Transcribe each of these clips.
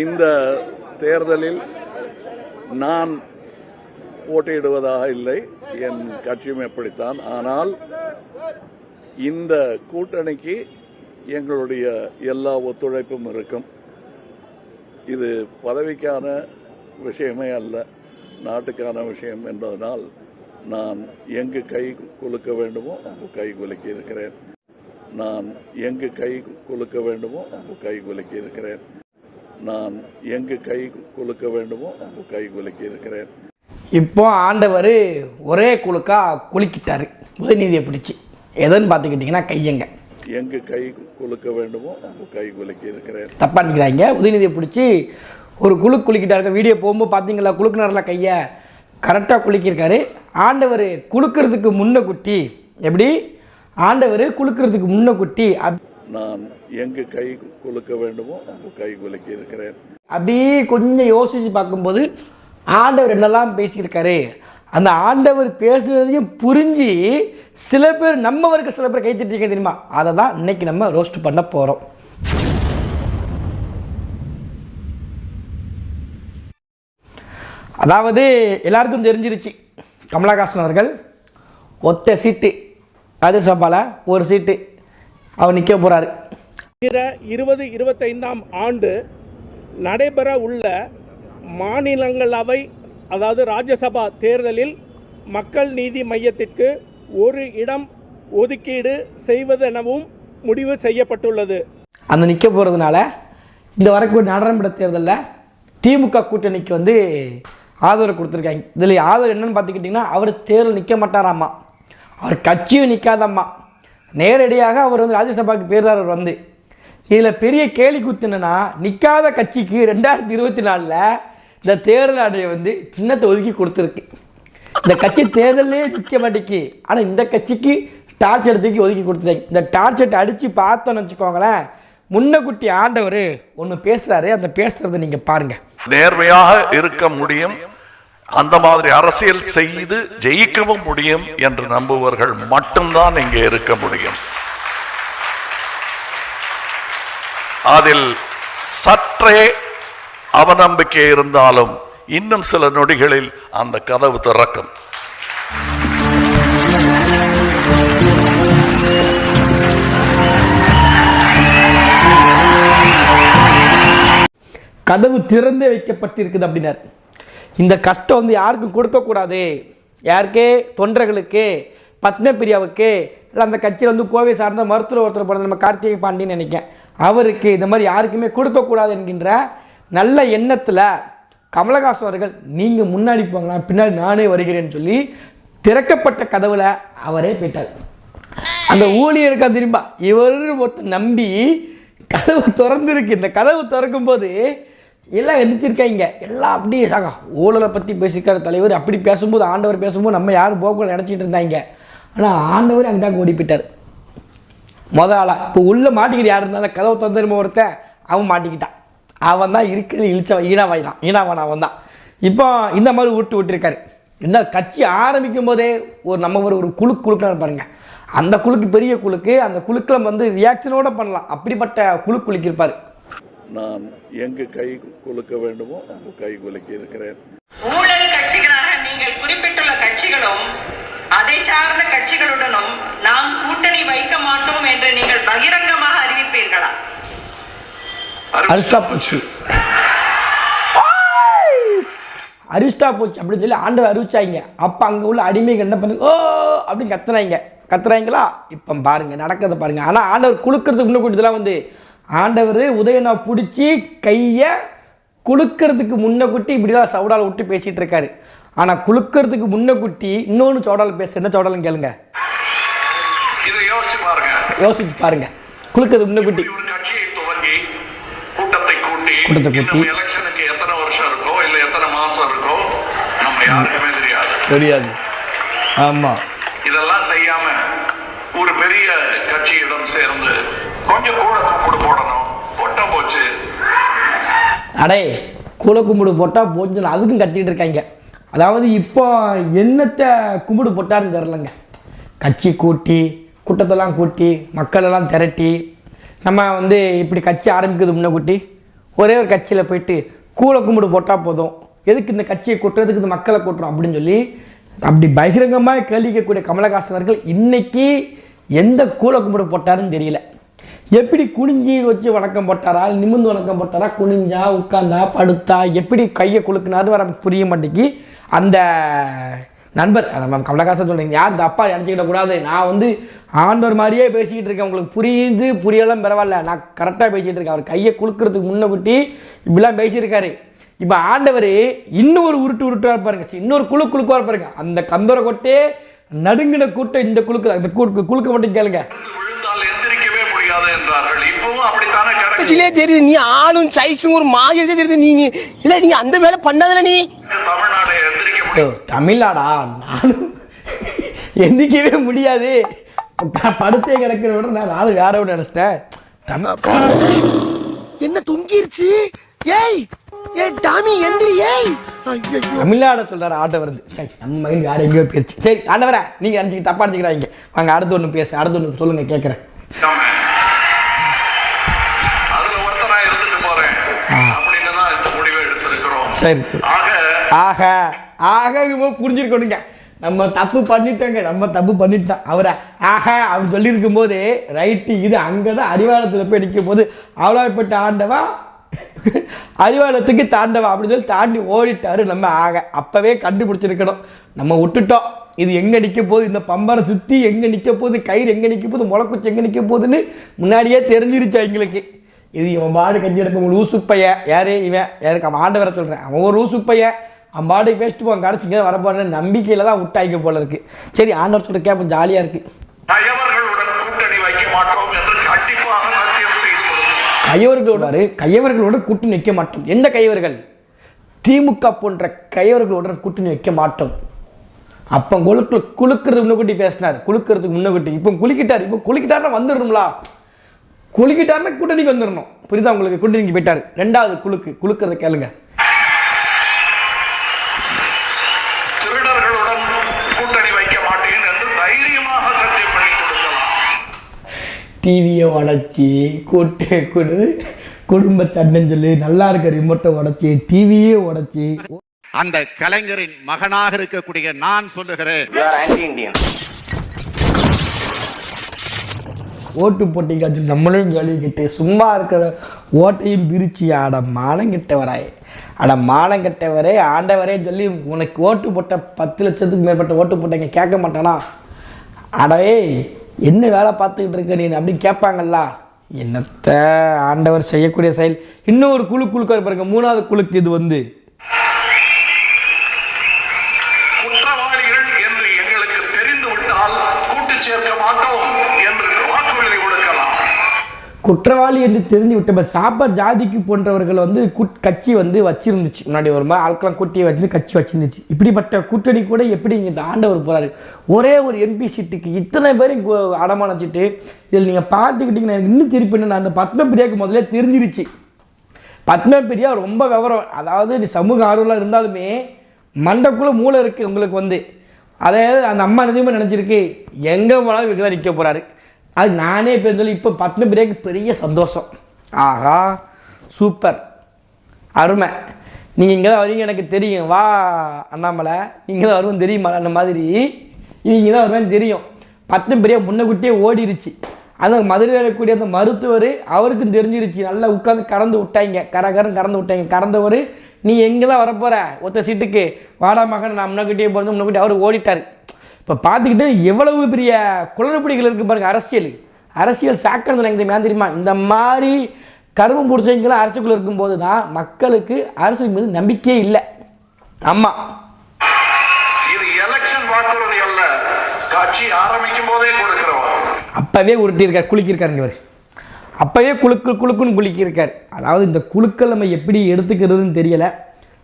இந்த தேர்தலில் நான் போட்டியிடுவதாக இல்லை, என் கட்சியும் எப்படித்தான். ஆனால் இந்த கூட்டணிக்கு எங்களுடைய எல்லா ஒத்துழைப்பும் இருக்கும். இது பதவிக்கான விஷயமே அல்ல, நாட்டுக்கான விஷயம் என்பதனால் நான் எங்கு கை குலுக்க வேண்டுமோ அங்கு கை குலுக்கி இருக்கிறேன். நான் எங்கு கை குலுக்க வேண்டுமோ அங்கு கை குலுக்கி இருக்கிறேன். நான் எங்கு கை குலுக்க வேண்டுமோ அங்கு கை குலுக்கி இருக்கிறேன். இப்போ ஆண்டவர் ஒரே குலுக்கா குலுக்கிட்டாரு உதயநிதியை பிடிச்சி. எதுன்னு பார்த்துக்கிட்டிங்கன்னா கையங்க எங்கு கை குலுக்க வேண்டுமோ அங்கு கை குலுக்கி இருக்கிறேன். தப்பா நினைக்கிறாங்க. உதயநிதியை பிடிச்சி ஒரு குலுக்கிட்டாருங்க. வீடியோ போகும்போது பார்த்தீங்களா, குலுக்குனார்ல கையை கரெக்டாக குலுக்கியிருக்காரு. ஆண்டவர் குலுக்கிறதுக்கு முன்ன குட்டி எப்படி ஆண்டவர் குலுக்கிறதுக்கு முன்ன குட்டி நான் எங்கு கை குலுக்க வேண்டுமோ அங்கு கை குலுக்கி இருக்கிறேன். அப்படியே கொஞ்சம் யோசித்து பார்க்கும்போது ஆண்டவர் என்னெல்லாம் பேசியிருக்காரு, அந்த ஆண்டவர் பேசுனதையும் புரிஞ்சு சில பேர் நம்மவருக்கு சில பேர் கைத்தட்டிருக்க தெரியுமா, அதை தான் இன்னைக்கு நம்ம ரோஸ்ட் பண்ண போகிறோம். அதாவது எல்லாருக்கும் தெரிஞ்சிருச்சு, கமலஹாசன் அவர்கள் ஒத்த சீட்டு ராஜ்யசபாவில் ஒரு சீட்டு அவர் நிற்க போகிறாரு. 2025ஆம் ஆண்டு நடைபெற உள்ள மாநிலங்களவை அதாவது ராஜ்யசபா தேர்தலில் மக்கள் நீதி மையத்திற்கு ஒரு இடம் ஒதுக்கீடு செய்வதெனவும் முடிவு செய்யப்பட்டுள்ளது. அந்த நிற்க போகிறதுனால இந்த வரக்கூடிய நாடாளுமன்ற தேர்தலில் திமுக கூட்டணிக்கு வந்து ஆதரவு கொடுத்துருக்காங்க. இதில் ஆதரவு என்னென்னு பார்த்துக்கிட்டிங்கன்னா, அவர் தேர்தல் நிற்க மாட்டாராம்மா, அவர் கட்சியும் நிற்காதம்மா, நேரடியாக அவர் வந்து ராஜ்யசபாவுக்கு பேர்தாரர் வந்து. இதில் பெரிய கேலி கூத்து என்னன்னா, நிற்காத கட்சிக்கு 2024 இந்த தேர்தல் ஆணையை வந்து சின்னத்தை ஒதுக்கி கொடுத்துருக்கு. இந்த கட்சி தேர்தலே நிற்க மாட்டேக்கு, ஆனால் இந்த கட்சிக்கு டார்ச் எடுத்துக்கி ஒதுக்கி கொடுத்துட்டாங்க. இந்த டார்ச் எடுத்து அடித்து பார்த்தோன்னு வச்சுக்கோங்களேன், முன்னக்குட்டி ஆண்டவர் ஒன்று பேசுகிறாரு, அந்த பேசுகிறத நீங்கள் பாருங்கள். நேர்மையாக இருக்க முடியும், அந்த மாதிரி அரசியல் செய்து ஜெயிக்கவும் முடியும் என்று நம்புவர்கள் மட்டும்தான் இங்கே இருக்க முடியும். அதில் சற்றே அவநம்பிக்கை இருந்தாலும் இன்னும் சில நொடிகளில் அந்த கதவு திறக்கும். கதவு திறந்தே வைக்கப்பட்டிருக்குது அப்படின்னார். இந்த கஷ்டம் வந்து யாருக்கும் கொடுக்கக்கூடாது, யாருக்கே தொண்டர்களுக்கு, பத்மபிரியாவுக்கு, இல்லை அந்த கட்சியில் வந்து கோவை சார்ந்த மருத்துவர் ஒருத்தர் போன நம்ம கார்த்திகை பாண்டின்னு நினைக்கிறேன், அவருக்கு இந்த மாதிரி யாருக்குமே கொடுக்கக்கூடாது என்கின்ற நல்ல எண்ணத்தில் கமலஹாசன் அவர்கள் நீங்கள் முன்னாடி போங்களா, பின்னாடி நானே வருகிறேன்னு சொல்லி திறக்கப்பட்ட கதவுல அவரே போயிட்டார். அந்த ஊழியருக்கா திரும்ப இவர் ஒருத்தர் நம்பி கதவு திறந்துருக்கு. இந்த கதவு திறக்கும் போது எல்லாம் எந்திரிச்சிருக்காங்க, எல்லாம் அப்படியே சாகா ஊழலை பற்றி பேசிக்கிற தலைவர் அப்படி பேசும்போது, ஆண்டவர் பேசும்போது நம்ம யாரும் போக நினச்சிட்டு இருந்தாங்க. ஆனால் ஆண்டவர் அங்கிட்டாங்க ஓடி போயிட்டார் முதல் ஆளாக. இப்போ உள்ளே மாட்டிக்கிட்டு யார் இருந்தாலும் கதவு திறந்துருமோ ஒருத்தன் அவன் மாட்டிக்கிட்டான். அவன் தான் இருக்கிறது இழிச்சவன், ஈனாவான் அவன் தான். இப்போ இந்த மாதிரி விட்டுருக்காரு. என்ன கட்சி ஆரம்பிக்கும் போதே நம்ம ஒரு குழுக்கலாம் பாருங்க, அந்த குழுக்கு பெரிய குழுக்கு, அந்த குழுக்களை வந்து ரியாக்ஷனோட பண்ணலாம், அப்படிப்பட்ட குழுக்கிருப்பார். நான் எங்கு கை குலுக்க வேண்டுமோ அங்கு கை குலுக்கி இருக்கிறேன். ஊழல் கட்சிகளாக நீங்கள் குறிப்பிட்டுள்ள கட்சிகளும் அதை சார்ந்த கட்சிகளுடனும் நாம் கூட்டணி வைக்க மாட்டோம் என்று நீங்கள் பகிரங்கமாக அறிவிப்பீர்களா? அரிஸ்டா போச்சு அப்படின்னு சொல்லி ஆண்டவர் அறிவிச்சாங்க. அப்போ அங்கே உள்ள அடிமைகள் என்ன பண்ணு ஓ அப்படின்னு கத்துறாங்களா? இப்போ பாருங்க நடக்கிறத பாருங்க. ஆனால் ஆண்டவர் குலுக்கிறதுக்கு முன்ன கூட்டி இதெல்லாம் வந்து ஆண்டவர் உதயனா பிடிச்சி கையை குலுக்கிறதுக்கு முன்ன குட்டி இப்படிலாம் சவுடால் விட்டு பேசிகிட்டு இருக்காரு. ஆனால் குலுக்கிறதுக்கு முன்ன குட்டி இன்னொன்று சவுடால் என்ன சவுடாலும் கேளுங்க, யோசிச்சு பாருங்க. குலுக்கிறதுக்கு முன்ன குட்டி கூட்டத்தை கூட்டி எத்தனை வருஷம் இருக்கோ இல்லை எத்தனை மாசம் இருக்கோ நம்ம யாருக்குமே தெரியாது. ஆமாம், இதெல்லாம் செய்யாம ஒரு பெரிய கட்சியிடம் சேர்ந்து கொஞ்சம் கூட கும்பிடு போடணும், போட்டா போச்சு, அடே கூலை கும்பிடு போட்டால் போச்சுன்னு அதுக்கும் கத்திக்கிட்டு இருக்காங்க. அதாவது இப்போ என்னத்தை கும்பிடு போட்டான்னு தெரிலங்க. கட்சி கூட்டி கூட்டத்தெல்லாம் கூட்டி மக்களெல்லாம் திரட்டி நம்ம வந்து இப்படி கட்சி ஆரம்பிக்கிறது முன்ன கூட்டி ஒரே ஒரு கட்சியில் போயிட்டு கூல கும்பிடு போட்டால் போதும், எதுக்கு இந்த கட்சியை கூட்டுறதுக்கு இந்த மக்களை கூட்டுறோம் அப்படின்னு சொல்லி அப்படி பகிரங்கமாக கேள்விக்கக்கூடிய கமலஹாசன் அவர்கள் இன்னைக்கு எந்த கூல கும்பிடு போட்டாருன்னு தெரியல. எப்படி குனிஞ்சி வச்சு வணக்கம் போட்டாரா, நிமிர்ந்து வணக்கம் போட்டாரா, குனிஞ்சா உட்காந்தா படுத்தா எப்படி கையை குலுக்குனாரு வர புரிய மாட்டேங்கி. அந்த நண்பர் மேம் கமலஹாசன் சொல்கிறீங்க, யார் தப்பா நினச்சிக்கிட்ட கூடாது, நான் வந்து ஆண்டவர் மாதிரியே பேசிக்கிட்டு இருக்கேன், உங்களுக்கு புரியுது புரியலாம் பரவாயில்ல, நான் கரெக்டாக பேசிகிட்டு இருக்கேன். அவர் கையை குலுக்கிறதுக்கு முன்ன குட்டி இப்படிலாம் பேசியிருக்காரு. இப்போ ஆண்டவர் இன்னொரு உருட்டுவா பாருங்க, இன்னொரு குலுக்குவா பாருங்க. அந்த கந்தரை கொட்டே நடுங்கின கூட்டம் இந்த குலுக்கு, அந்த குலுக்க மட்டும் கேளுங்க. தெரியுது நீ ஆளும் சைஸும் ஒரு மாதிரி தெரியுது. நீ இல்ல நீ அந்த வேலை பண்ணதுல நீ தமிழ்நாடா நானும் எந்திக்கவே முடியாது, படுத்தே கிடக்கிற விட நான் நானும் வேற ஒன்று நினைச்சிட்டேன். என்ன தொங்கிருச்சு? ஏய் ஏய் டாமி எந்திரி. ஏய் தமிழ்நாட சொல்றாரு ஆண்டவர் வந்து. சரி நம்ம மைண்ட் வேற எங்கேயோ போயிருச்சு. சரி ஆண்டவரே நீங்க நினைச்சு தப்பா நினைச்சுக்கிறாங்க, வாங்க அடுத்து ஒன்று பேச, அடுத்து ஒன்று சொல்லுங்க கேட்குறேன். சரி சரி ஆக ஆக புரிஞ்சிருக்கணுங்க, நம்ம தப்பு பண்ணிட்டோம். அவரை ஆக அவர் சொல்லியிருக்கும் போது ரைட்டு இது அங்கே தான் அறிவாலயத்தில் போய் நிற்கும் போது அவ்வளோப்பட்ட ஆண்டவா அறிவாலயத்துக்கு தாண்டவா அப்படின்னு சொல்லி தாண்டி ஓடிட்டாரு. நம்ம ஆக அப்போவே கண்டுபிடிச்சிருக்கணும், நம்ம விட்டுட்டோம். இது எங்கே நிற்க போகுது, இந்த பம்பரை சுற்றி எங்கே நிற்க போகுது, கயிறு எங்கே நிற்க போகுது, முளைக்குச்சி எங்கே நிற்க போகுதுன்னு முன்னாடியே தெரிஞ்சிருச்சா எங்களுக்கு. இது இவன் பாடு கஞ்சி எடுப்ப லூசுப்பைய யாரு இவன் யாருக்கு அவன் ஆண்டவரை சொல்கிறேன், அவன் ஒரு லூசுப்பைய அவன் பாடு பேசிட்டு போவான், கடைசிங்க வரப்போற நம்பிக்கையில் தான் விட்டாய்க்க போல இருக்கு. சரி ஆண்டவர் சொல்கிற கேட்போம், ஜாலியாக இருக்கு. கையவர்களோட கூட்டணி வைக்க மாட்டோம். எந்த கையவர்கள்? திமுக போன்ற கையவர்களோட கூட்டணி வைக்க மாட்டோம். அப்போ குலுக்கிறதுக்கு முன்னக்கூட்டி பேசினார், குலுக்கிறதுக்கு முன்னக்கூட்டி இப்போ குளிக்கிட்டார். இப்போ குளிக்கிட்டாருன்னா வந்துடணும்லா, குலுக்கிட்டாருன்னா கூட்டணிக்கு வந்துடணும். புரியுதா உங்களுக்கு? கூட்டணிக்கு போயிட்டார். ரெண்டாவது குலுக்கிறத கேளுங்க. டிவியை உடச்சி குடும்ப சண்டைன்னு சொல்லி நல்லா இருக்க ரிமோட்டை உடச்சி டிவியே உடச்சி அந்த கலைஞரின் மகனாக இருக்கக்கூடிய நான் சொல்லுகிறேன், ஓட்டு போட்டிங்க நம்மளும் கேள்விக்கிட்டு சும்மா இருக்கிற ஓட்டையும் பிரிச்சு அட மானம் கெட்டவரே ஆண்டவரே சொல்லி உனக்கு ஓட்டு போட்ட 10 லட்சத்துக்கு மேற்பட்ட ஓட்டு போட்டீங்க கேட்க மாட்டானா? அடவே என்ன வேலை பார்த்துக்கிட்டு இருக்க நீ அப்படின்னு கேட்பாங்கல்ல. என்னத்தை ஆண்டவர் செய்யக்கூடிய செயல். இன்னொரு குழுக்க பாருங்க, மூணாவது குழுக்கு இது வந்து குற்றவாளிகள் என்று எங்களுக்கு தெரிந்துவிட்டால் கூட்டு சேர்க்க மாட்டோம் என்று வாக்குறுதி கொடுக்கலாம். குற்றவாளி என்று தெரிஞ்சு விட்ட சாப்பர் ஜாதிக்கு போன்றவர்கள் வந்து கட்சி வந்து வச்சிருந்துச்சு. முன்னாடி ஒரு மாதிரி ஆட்களாம் கூட்டி வச்சு கட்சி வச்சிருந்துச்சு. இப்படிப்பட்ட கூட்டணி கூட எப்படி இந்த ஆண்டவர் போகிறாரு, ஒரே ஒரு எம்பி சீட்டுக்கு இத்தனை பேரும் அடமானச்சிட்டு. இதில் நீங்கள் பார்த்துக்கிட்டிங்கன்னா எனக்கு இன்னும் திருப்பி என்ன, அந்த பத்மபிரியாவுக்கு முதல்ல தெரிஞ்சிருச்சு. பத்மபிரியா ரொம்ப விவரம், அதாவது சமூக ஆர்வலாக இருந்தாலுமே மண்டக்குள்ளே மூளை இருக்குது உங்களுக்கு வந்து. அதாவது அந்த அம்மா நிஜமாக நினச்சிருக்கு எங்கே போனாலும் இவங்க தான் நிற்க போகிறாரு. அது நானே இப்போ சொல்லி இப்போ பத்மபிரியாவுக்கு பெரிய சந்தோஷம். ஆஹா சூப்பர் அருமை, நீங்கள் இங்கே தான் வரீங்க எனக்கு தெரியும், வா அண்ணாமலை நீங்கள் தான் வருவோம் தெரியுமா, அந்த மாதிரி இவங்க தான் வருவேன்னு தெரியும். பத்மபிரியா முன்னக்கூட்டியே ஓடிருச்சு. அந்த மதுரையில் இருக்கக்கூடிய அந்த மருத்துவர் அவருக்கும் தெரிஞ்சிருச்சு. நல்லா உட்காந்து கறந்து விட்டாங்க, கறந்து விட்டாங்க. கறந்தவர் நீ எங்கே தான் வரப்போகிற ஒத்த சீட்டுக்கு வாடா மகன், நான் முன்னக்கூட்டியே போகிறது முன்னக்கூட்டி அவர் ஓடிட்டார். இப்போ பார்த்துக்கிட்டு எவ்வளவு பெரிய குளறுபடிகள் இருக்குது பாருங்கள். அரசியல் சாக்கணும் எனக்கு தெரியுமா? இந்த மாதிரி கருமம் பிடிச்சவங்களாம் அரசுக்குள்ளே இருக்கும்போது தான் மக்களுக்கு அரசு மீது நம்பிக்கையே இல்லை. ஆமாம், இது எலெக்ஷன் வாக்குறுதி அல்ல, கட்சி ஆரம்பிக்கும் போதே கொடுக்கிறோம். அப்பவே உருட்டியிருக்கார், குலுக்கியிருக்காருங்க இவர். அப்பவே குலுக்குன்னு குலுக்கியிருக்கார். அதாவது இந்த குலுக்கள் நம்ம எப்படி எடுத்துக்கிறதுன்னு தெரியலை.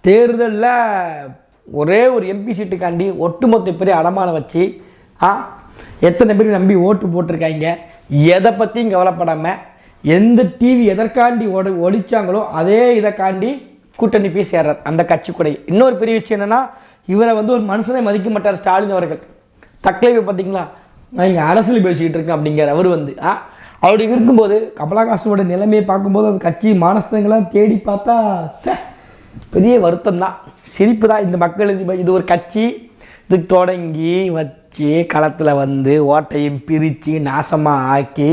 தேர்தலில் ஒரே ஒரு எம்பி சீட்டுக்காண்டி ஒட்டுமொத்த பேர் அடமானம் வச்சு எத்தனை பேர் நம்பி ஓட்டு போட்டிருக்காங்க. எதை பற்றியும் கவலைப்படாமல் எந்த டிவி எதற்காண்டி ஒழிச்சாங்களோ அதே இதைக்காண்டி கூட்டணி போய் சேர்றார் அந்த கட்சி கூட. இன்னொரு பெரிய விஷயம் என்னென்னா, இவரை வந்து ஒரு மனுஷனை மதிக்க மாட்டார் ஸ்டாலின் அவர்கள். தக்கலைவை பார்த்தீங்களா, நான் இங்கே அரசியல் பேசிக்கிட்டு இருக்கேன் அப்படிங்கிற அவர் வந்து அப்படி இருக்கும்போது கமலஹாசனோட நிலைமையை பார்க்கும்போது அது கட்சி மானஸ்தங்களாம் தேடி பார்த்தா பெரிய வருத்தம் தான், சிரிப்பு தான். இந்த மக்கள் இது ஒரு கட்சி, இது தொடங்கி வச்சு களத்தில் வந்து ஓட்டையும் பிரித்து நாசமாக ஆக்கி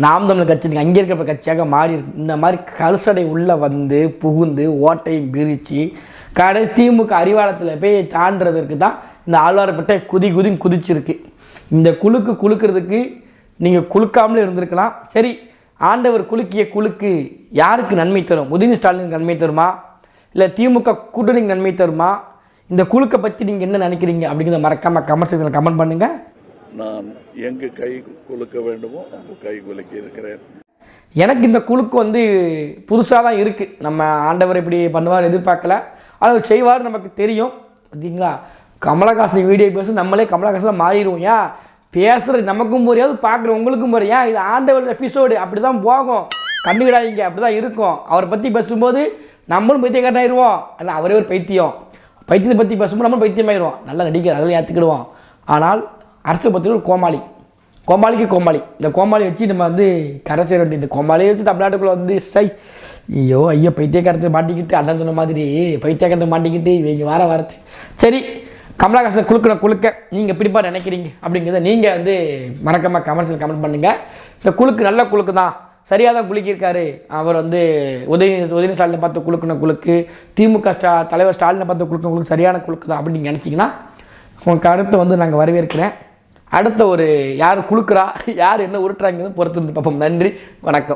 நாம் தமிழர் கட்சி அங்கே இருக்கிற கட்சியாக மாறி இருக்கு. இந்த மாதிரி கல்சடை உள்ளே வந்து புகுந்து ஓட்டையும் பிரித்து கடைசி திமுக அறிவாலயத்தில் போய் தாண்டதற்கு தான் இந்த ஆழ்வார்பேட்டை குதின்னு குதிச்சிருக்கு. இந்த குலுக்கிறதுக்கு நீங்கள் குலுக்காமலே இருந்திருக்கலாம். சரி, ஆண்டவர் குலுக்கிய குலுக்கு யாருக்கு நன்மை தரும்? உதயநிதி ஸ்டாலினுக்கு நன்மை தருமா, இல்லை திமுக கூட்டணிக்கு நன்மை தருமா? இந்த குலுக்கை பற்றி நீங்கள் என்ன நினைக்கிறீங்க அப்படிங்கிறத மறக்காமல் கமெண்ட் செக்ஷனில் கமெண்ட் பண்ணுங்கள். நான் எங்கு கை குலுக்க வேண்டுமோ அங்கு கை குலுக்கி இருக்கிறேன். எனக்கு இந்த குலுக்கு வந்து புதுசாக தான் இருக்குது. நம்ம ஆண்டவர் இப்படி பண்ணுவார் எதிர்பார்க்கல, ஆனால் செய்வார் நமக்கு தெரியும். பார்த்தீங்களா, கமலஹாசன் வீடியோ பேச நம்மளே கமலஹாசன் மாறிடுவோம். ஏன் பேசுகிறது நமக்கும் புரியாது, பார்க்குற உங்களுக்கும் புரியும். ஏன் இது ஆண்டவர் எபிசோடு அப்படி தான் போகும், கண்டுவிடாதீங்க, அப்படி தான் இருக்கும். அவரை பற்றி பேசும்போது நம்மளும் பைத்தியக்காரனாயிருவோம். ஆனால் அவரே ஒரு பைத்தியத்தை பற்றி பேசும்போது நம்மளும் பைத்தியமாயிடுவோம். நல்லா நடிக்கிற அதெல்லாம் ஏற்றுக்கிடுவோம். ஆனால் அரசு பற்றி ஒரு கோமாளிக்கு கோமாளி, இந்த கோமாளி வச்சு நம்ம வந்து கரை சேர வேண்டிய இந்த கோமாளியை வச்சு தமிழ்நாட்டுக்குள்ளே வந்து ஐயோ பைத்தியக்காரத்தை மாட்டிக்கிட்டு அண்ணன் சொன்ன மாதிரி பைத்தியக்காரத்தை மாட்டிக்கிட்டு இவங்க வாரத்தை. சரி, கமலஹாசன் குலுக்க நீங்கள் எப்படிப்பா நினைக்கிறீங்க அப்படிங்கிறத நீங்கள் வந்து மறக்காமல் கமெண்ட்ஸில் பண்ணுங்கள். இந்த குலுக்கு நல்ல குலுக்கு தான், சரியாக தான் குலுக்கியிருக்காரு. அவர் வந்து உதயநிதி ஸ்டாலினை பார்த்து குலுக்கு திமுக தலைவர் ஸ்டாலினை பார்த்து குலுக்கு சரியான குலுக்கு தான் அப்படின்னு நினச்சிங்கன்னா உங்களுக்கு அடுத்து வந்து நாங்கள் வரவேற்கிறேன். அடுத்த ஒரு யார் குலுக்குறா, யார் என்ன உருட்டுறாங்கிறது பொறுத்து இருந்து பார்ப்போம். நன்றி, வணக்கம்.